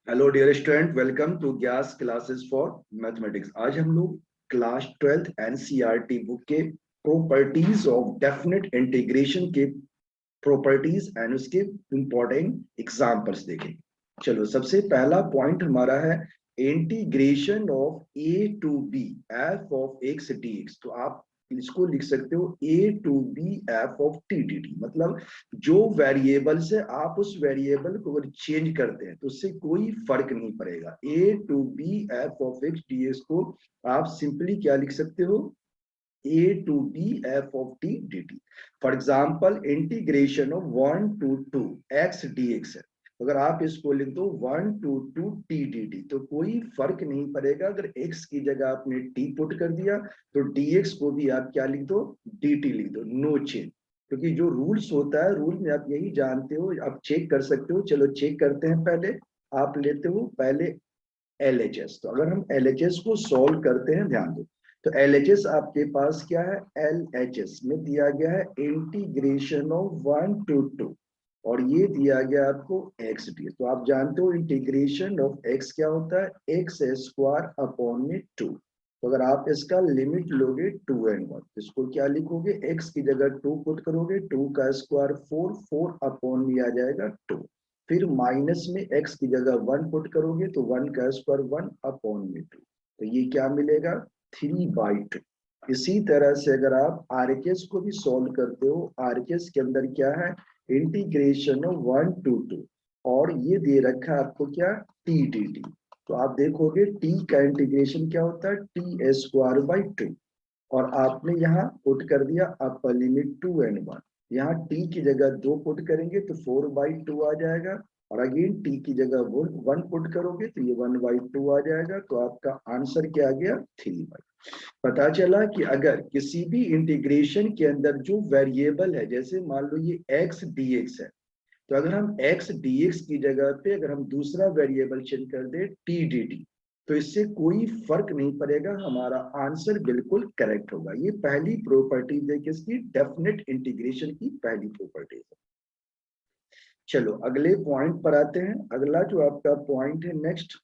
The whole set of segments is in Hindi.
Hello dear student, welcome to Gyas classes for mathematics. आज हम लोग क्लास 12th एनसीईआरटी बुक के प्रॉपर्टीज ऑफ डेफिनेट इंटीग्रेशन के प्रॉपर्टीज एंड उसके इंपॉर्टेंट एग्जांपल्स देखेंगे। चलो, सबसे पहला पॉइंट हमारा है integration of a to b f of x d x. तो आप इसको लिख सकते हो a to b f of t d t. मतलब जो वेरिएबल से आप उस वेरिएबल को अगर चेंज करते हैं तो उससे कोई फर्क नहीं पड़ेगा। A to b f of x d x को आप सिंपली क्या लिख सकते हो, a to b f of t dt। For example integration of 1 to 2 x dx है। अगर आप इसको लिख दो 1 to 2 t dt तो कोई फर्क नहीं पड़ेगा। अगर x की जगह आपने t पुट कर दिया तो dx को भी आप क्या लिख दो, dt लिख दो, नो चेंज। क्योंकि जो रूल्स होता है, रूल में आप यही जानते हो, आप चेक कर सकते हो। चलो चेक करते हैं। पहले आप लेते हो पहले LHS। तो अगर हम LHS को सॉल्व करते हैं, ध्यान दो, तो LHS आपके पास क्या है, LHS में दिया गया है इंटीग्रेशन ऑफ 1 to 2 और ये दिया गया आपको एक्स डी। तो आप जानते हो इंटीग्रेशन ऑफ एक्स क्या होता है, एक्स स्क्वायर अपॉन में 2। तो अगर आप इसका लिमिट लोगे 2 and 1, इसको क्या लिखोगे, एक्स की जगह 2 पुट करोगे, 2 का स्क्वायर 4, 4 अपॉन में आ जाएगा 2। फिर माइनस में x की जगह 1 पुट करोगे तो 1 का स्क्वायर 1 अपॉन में 2। तो ये क्या मिलेगा, 3/2। इसी तरह से अगर आप आरएचएस को भी सॉल्व करते हो, आरएचएस के अंदर क्या है, इंटीग्रेशन ऑफ 1 to 2 और ये दे रखा है आपको क्या, टी डी टी। तो आप देखोगे t का इंटीग्रेशन क्या होता है, टी स्क्वायर बाई 2 और आपने यहाँ पुट कर दिया अपर लिमिट 2 and 1। यहाँ t की जगह 2 पुट करेंगे तो 4/2 आ जाएगा और अगेन t की जगह 1 पुट करोगे तो ये 1/2 आ जाएगा। तो आपका आंसर क्या आ गया, 3/। पता चला कि अगर किसी भी इंटीग्रेशन के अंदर जो वेरिएबल है, जैसे मान लो ये x dx है, तो अगर हम x dx की जगह पे अगर हम दूसरा वेरिएबल चेंज कर दे t dt, तो इससे कोई फर्क नहीं पड़ेगा, हमारा आंसर बिल्कुल करेक्ट होगा। ये पहली प्रॉपर्टी है किसकी, डेफिनेट इंटीग्रेशन की पहली प्रॉपर्टी है। चलो अगले पॉइंट पर आते हैं। अगला जो आपका पॉइंट है नेक्स्ट,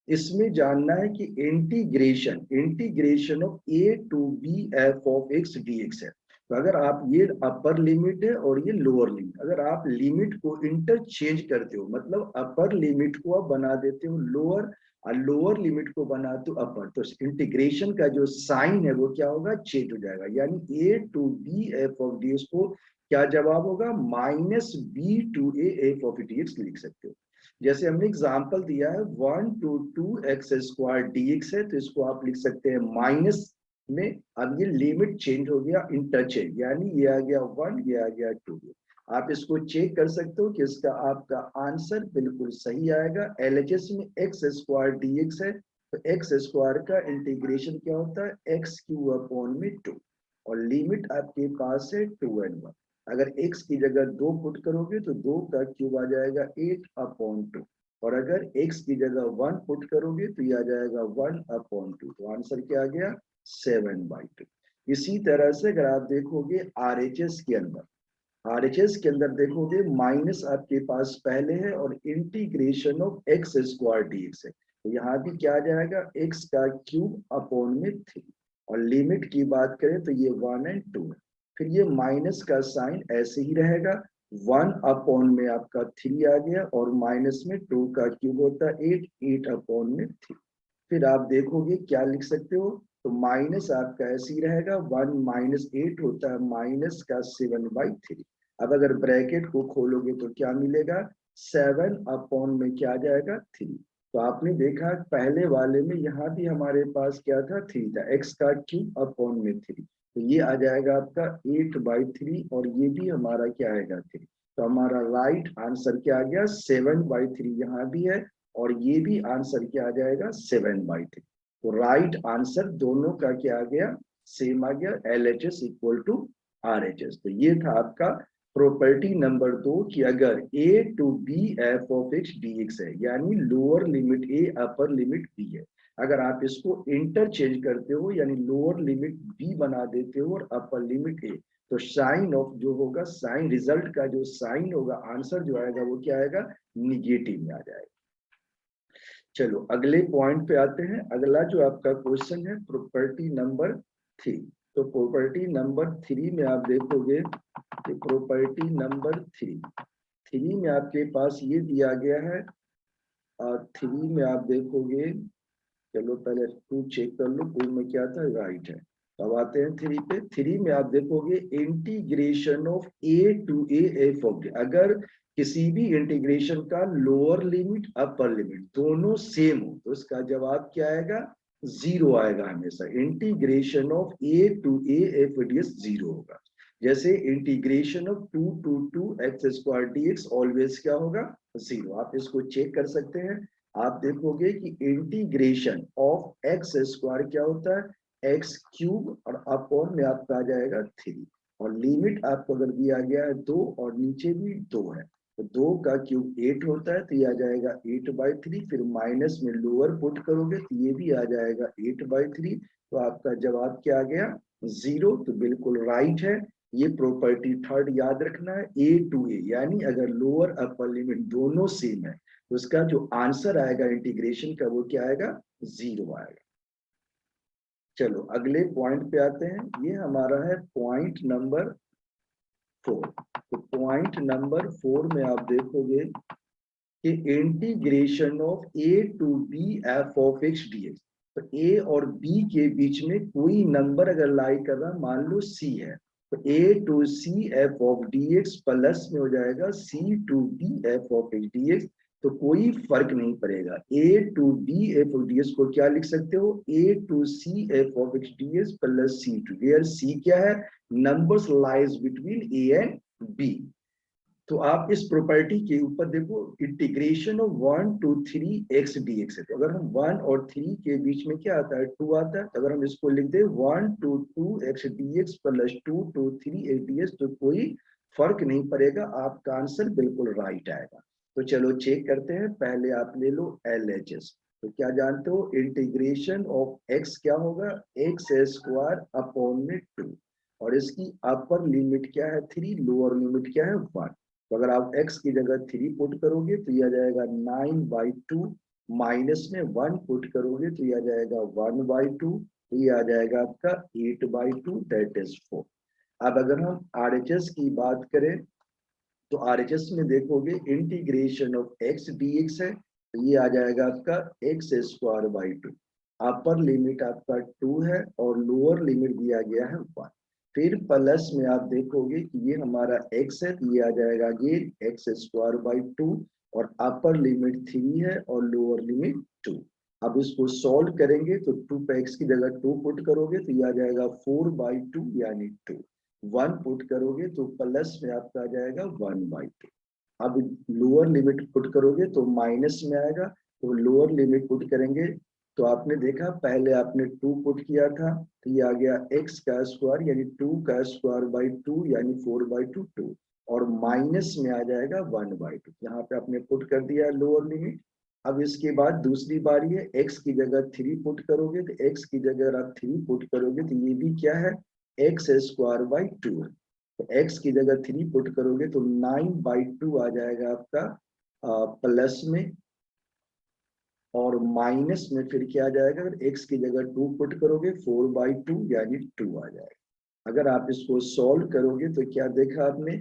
इसमें जानना है कि integration integration of a to b f of x d x है। तो अगर आप, ये अपर लिमिट है और ये लोअर लिमिट, अगर आप लिमिट को इंटरचेंज करते हो, मतलब अपर लिमिट को आप बना देते हो लोअर और लोअर लिमिट को बनाते हो अपर, तो इंटीग्रेशन का जो साइन है वो क्या होगा, चेंज हो जाएगा। यानी a to b f of d x को क्या जवाब होगा, minus b to a f of d x लिख सकते हो। जैसे हमने एग्जांपल दिया है 1 to 2x स्क्वायर dx है, तो इसको आप लिख सकते हैं माइनस में। अब ये लिमिट चेंज हो गया, इंटरचेंज, यानी ये आ गया 1, ये आ गया 2। आप इसको चेक कर सकते हो कि इसका आपका आंसर बिल्कुल सही आएगा। एलएचएस में एक्स स्क्वायर dx है, तो एक्स स्क्वायर का इंटीग्रेशन क्या होता है, एक्स क्यू अपॉन में 2 और लिमिट आपके पास है 2 and 1। अगर x की जगह 2 पुट करोगे तो 2 का क्यूब आ जाएगा 8/2 और अगर x की जगह 1 पुट करोगे तो ये आ जाएगा 1/2। तो आंसर क्या आ गया, 7/2। इसी तरह से अगर आप देखोगे आरएचएस के अंदर, आरएचएस के अंदर देखोगे माइनस आपके पास पहले है और integration of x square d x है, तो यहाँ भी क्या आ जाएगा, एक्स का क्यूब अपॉन में 3 और लिमिट की बात करें तो ये 1 and 2 है। फिर ये माइनस का साइन ऐसे ही रहेगा, 1/, में आपका 3 आ गया और माइनस में 2 का क्यूब होता है 8, 8/3। फिर आप देखोगे क्या लिख सकते हो, तो माइनस आपका ऐसे ही रहेगा, 1 माइनस 8 होता है माइनस का 7/3। अब अगर ब्रैकेट को खोलोगे तो क्या मिलेगा, 7/, में क्या आ जाएगा, 3। तो आपने देखा पहले वाले में यहाँ भी हमारे पास क्या था, 3 था, एक्स का क्यूब अपॉन में 3, तो ये आ जाएगा आपका 8/3 और ये भी हमारा क्या आएगा, 3। तो हमारा राइट आंसर क्या आ गया, 7/3 यहाँ भी है और ये भी आंसर क्या आ जाएगा, 7/3। तो राइट आंसर दोनों का क्या आ गया, सेम आ गया, LHS इक्वल टू RHS। तो ये था आपका प्रॉपर्टी नंबर 2 कि अगर a to b f of x dx है, यानी lower limit a upper limit b है, अगर आप इसको इंटरचेंज करते हो यानी लोअर लिमिट b बना देते हो और अपर लिमिट a, तो साइन ऑफ जो होगा, साइन रिजल्ट का जो साइन होगा, आंसर जो आएगा वो क्या आएगा, निगेटिव में आ जाएगा। चलो अगले पॉइंट पे आते हैं। अगला जो आपका क्वेश्चन है प्रॉपर्टी नंबर 3। तो प्रॉपर्टी नंबर 3 में आप देखोगे कि प्रॉपर्टी नंबर 3 में आपके पास ये दिया गया है। और 3 में आप देखोगे, चलो पहले 2 चेक कर लो 2 में क्या था, राइट है। अब आते हैं 3 पे। 3 में आप देखोगे integration of a to a f of d. अगर किसी भी इंटीग्रेशन का लोअर लिमिट अपर लिमिट दोनों सेम हो तो इसका जवाब क्या आएगा, जीरो आएगा हमेशा। Integration of a to a f d s zero होगा। जैसे integration of 2 to 2 x square d x always क्या होगा, जीरो। आप इसको चेक कर सकते हैं। आप देखोगे कि इंटीग्रेशन ऑफ एक्स स्क्वायर क्या होता है, एक्स क्यूब, और अपॉन में आपका आ जाएगा 3। और लिमिट आपको अगर दिया गया है 2 और नीचे भी 2 है तो 2 का क्यूब 8 होता है, तो ये आ जाएगा 8/3। फिर माइनस में लोअर पुट करोगे तो ये भी आ जाएगा 8/3। तो आपका जवाब क्या आ गया, जीरो। तो बिल्कुल राइट है। ये प्रॉपर्टी थर्ड याद रखना है, ए टू ए, यानी अगर लोअर अपर लिमिट दोनों सेम है तो उसका जो आंसर आएगा इंटीग्रेशन का वो क्या आएगा, जीरो आएगा। चलो अगले पॉइंट पे आते हैं। ये हमारा है पॉइंट नंबर 4। तो पॉइंट नंबर 4 में आप देखोगे कि integration of a to b f of x d x. तो ए और बी के बीच में कोई नंबर अगर लाई कर रहा, मान लो सी है, तो a to c f of d x plus में हो जाएगा c to b f of x d x. तो कोई फर्क नहीं पड़ेगा। A to b f of d x को क्या लिख सकते हो, a to c f of x d x plus c to, where c क्या है, numbers lies between a and b. तो आप इस प्रॉपर्टी के ऊपर देखो, integration of 1 to 3 x d x है। तो अगर हम 1 और 3 के बीच में क्या आता है, 2 आता है। तो अगर हम इसको लिख दे 1 to 2 x d x plus 2 to 3 x d x, तो कोई फर्क नहीं पड़ेगा, आपका आंसर बिल्कुल राइट आएगा। तो चलो चेक करते हैं। पहले आप ले लो एल एच एस। तो क्या जानते हो, इंटीग्रेशन ऑफ एक्स क्या होगा, एक्स स्क्वायर अपॉन में 2, और इसकी अपर लिमिट क्या है 3, लोअर लिमिट क्या है 1। तो अगर आप x की जगह 3 पुट करोगे तो यह आ जाएगा 9/2, माइनस में 1 पुट करोगे तो यह आ जाएगा 1/2, तो ये आ जाएगा आपका 8/2, दैट इज 4। अब अगर हम RHS की बात करें तो RHS में देखोगे इंटीग्रेशन ऑफ x dx है, तो ये आ जाएगा आपका x square by 2। Upper limit आपका 2 है और लोअर लिमिट दिया गया है 1। फिर प्लस में आप देखोगे कि ये हमारा x है, तो ये आ जाएगा अगेन एक्स स्क्वायर बाई 2, और अपर लिमिट 3 है और लोअर लिमिट 2। अब इसको सॉल्व करेंगे तो 2 पे x की जगह 2 पुट करोगे तो ये आ जाएगा 4/2 यानी 2। 1 पुट करोगे तो प्लस में आपका आ जाएगा 1/2। अब लोअर लिमिट पुट करोगे तो माइनस में आएगा, तो लोअर लिमिट पुट करेंगे तो आपने देखा पहले आपने 2 पुट किया था तो ये आ गया x का स्क्वायर यानी 2 का स्क्वायर बाई 2 यानी 4/2 2, और माइनस में आ जाएगा 1/2। यहाँ पे आपने पुट कर दिया लोअर लिमिट। अब इसके बाद दूसरी बारी है, x की जगह 3 पुट करोगे तो x की जगह अगर आप 3 पुट करोगे तो ये भी क्या है, एक्स स्क्वायर बाई 2 है। तो x की जगह 3 पुट करोगे तो 9/2 आ जाएगा आपका प्लस में, और माइनस में फिर क्या आ जाएगा, अगर x की जगह 2 पुट करोगे 4/2 यानी 2 आ जाएगा। अगर आप इसको सॉल्व करोगे तो क्या देखा आपने,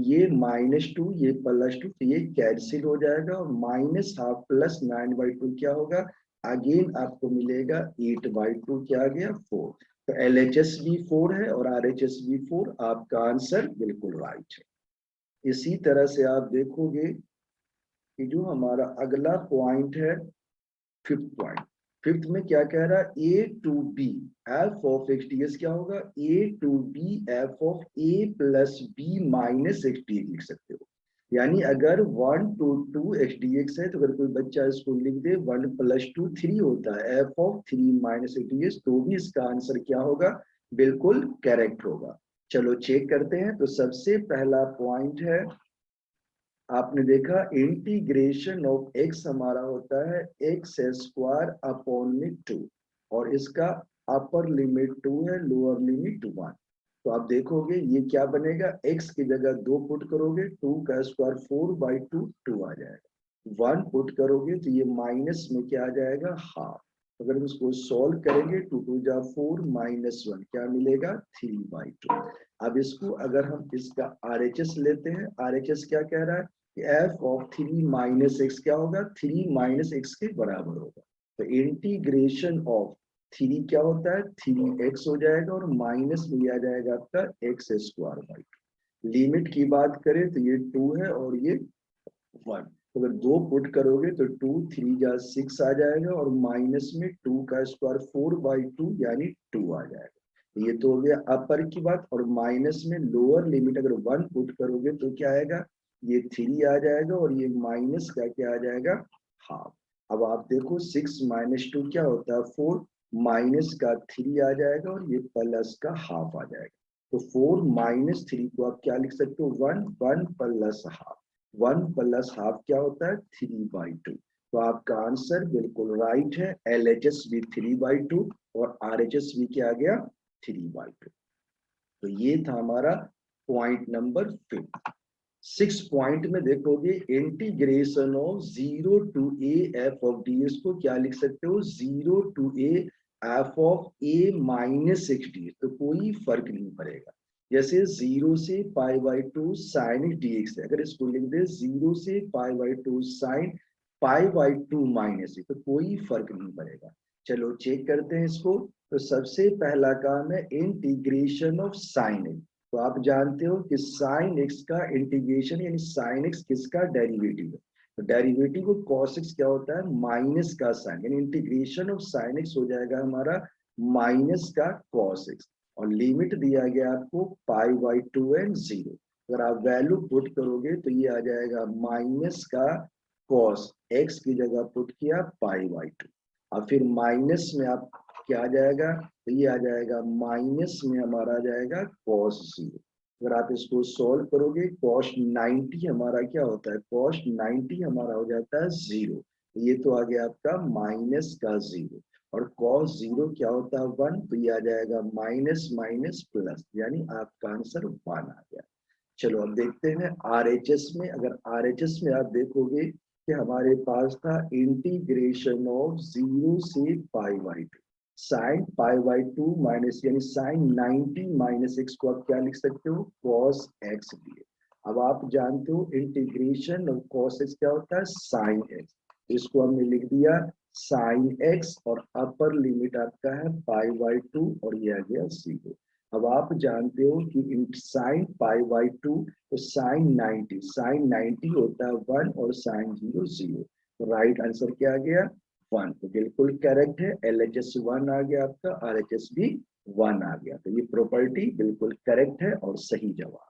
ये -2 ये +2, तो ये कैंसिल हो जाएगा, और -12 प्लस 9/2 क्या होगा, अगेन आपको मिलेगा 8/2, क्या आ गया 4। तो LHS भी 4 है और RHS भी 4। आपका आंसर बिल्कुल राइट है। इसी तरह से आप देखोगे कि जो हमारा अगला पॉइंट है, फिफ्थ पॉइंट। फिफ्थ में क्या कह रहा है, a to b f of x d s क्या होगा, a to b f of a plus b minus x d x लिख सकते हो। यानी अगर 1 टू 2 एक्स डी एक्स है तो अगर कोई बच्चा इसको लिख दे 1 + 2 3 होता है, F of 3 minus x d x, तो भी इसका आंसर क्या होगा, बिल्कुल करेक्ट होगा। चलो चेक करते हैं। तो सबसे पहला पॉइंट है, आपने देखा इंटीग्रेशन ऑफ x हमारा होता है एक्स स्क्वायर अपॉन में 2, और इसका अपर लिमिट 2 है, लोअर लिमिट 1। तो आप देखोगे ये क्या बनेगा, x की जगह 2 पुट करोगे 2 का स्क्वायर 4/2 2 आ जाएगा। 1 पुट करोगे तो ये माइनस में क्या आ जाएगा, हाफ। अगर हम इसको सॉल्व करेंगे 2 2 जा 4 -1 क्या मिलेगा 3/2। अब इसको अगर हम इसका RHS लेते हैं, RHS क्या कह रहा है कि f ऑफ 3 - x क्या होगा, 3 - x के बराबर होगा। तो इंटीग्रेशन ऑफ 3 क्या होता है 3x हो जाएगा और माइनस में आ जाएगा आपका x²/2। लिमिट की बात करें तो ये 2 है और ये 1। अगर 2 पुट करोगे तो 2 3 जा 6 आ जाएगा और माइनस में 2 का स्क्वायर 4/2 यानी 2 आ जाएगा। ये तो हो गया अपर की बात। और माइनस में लोअर लिमिट अगर 1 पुट करोगे तो क्या आएगा, ये 3 आ जाएगा और ये माइनस का क्या आ जाएगा, हाफ। अब आप देखो 6 - 2 क्या होता है 4, माइनस का 3 आ जाएगा और ये प्लस का हाफ आ जाएगा। तो 4 - 3 को आप क्या लिख सकते हो 1 1 प्लस हाफ। 1 प्लस हाफ क्या होता है 3/2। तो आपका आंसर बिल्कुल राइट है, LHS भी 3/2 और RHS भी क्या आ गया 3/2। तो ये था हमारा पॉइंट नंबर 5। 6 पॉइंट में देखोगे integration of 0 to a f of ds को क्या लिख सकते हो 0 to a f of a minus 6 ds। तो कोई फर्क नहीं पड़ेगा। जैसे 0 से π/2 sin dx है, अगर इसको लिख दे 0 से π/2 sin π/2 माइनस, तो कोई फर्क नहीं पड़ेगा। चलो चेक करते हैं इसको। तो सबसे पहला काम है इंटीग्रेशन ऑफ साइन एक्स। तो आप जानते हो कि साइन एक्स का इंटीग्रेशन यानी साइन एक्स किसका डेरिवेटिव है। तो डेरिवेटिव ऑफ कॉस एक्स क्या होता है माइनस का साइन, यानी इंटीग्रेशन ऑफ साइन एक्स हो जाएगा हमारा माइनस का कॉस एक्स। और लिमिट दिया गया आपको π/2 एंड 0। अगर आप वैल्यू पुट करोगे तो ये आ जाएगा माइनस का कॉस एक्स की जगह पुट किया π/2। और फिर माइनस में आप क्या आ जाएगा, तो ये आ जाएगा माइनस में हमारा आ जाएगा cos 0। अगर आप इसको सॉल्व करोगे cos 90 हमारा क्या होता है, cos 90 हमारा हो जाता है 0। ये तो आ गया आपका माइनस का 0। और cos 0 क्या होता है 1, तो ये आ जाएगा माइनस माइनस प्लस, यानी आपका आंसर 1 आ गया। चलो अब देखते हैं RHS में। अगर RHS में आप देखोगे कि हमारे पास था इंटीग्रेशन ऑफ 0 से π/2 साइन π/2 माइनस यानी साइन 90 माइनस x को आप क्या लिख सकते हो cos x लिए। अब आप जानते हो इंटीग्रेशन ऑफ cos x क्या होता है साइन x। इसको हमने लिख दिया साइन x और अपर लिमिट आपका है π/2 और ये आ गया 0। अब आप जानते हो कि साइन π/2 तो साइन 90 होता है 1 और साइन 0 0। तो राइट आंसर क्या आ गया 1। तो बिल्कुल करेक्ट है, LHS 1 आ गया आपका, RHS भी 1 आ गया। तो ये प्रॉपर्टी बिल्कुल करेक्ट है और सही जवाब।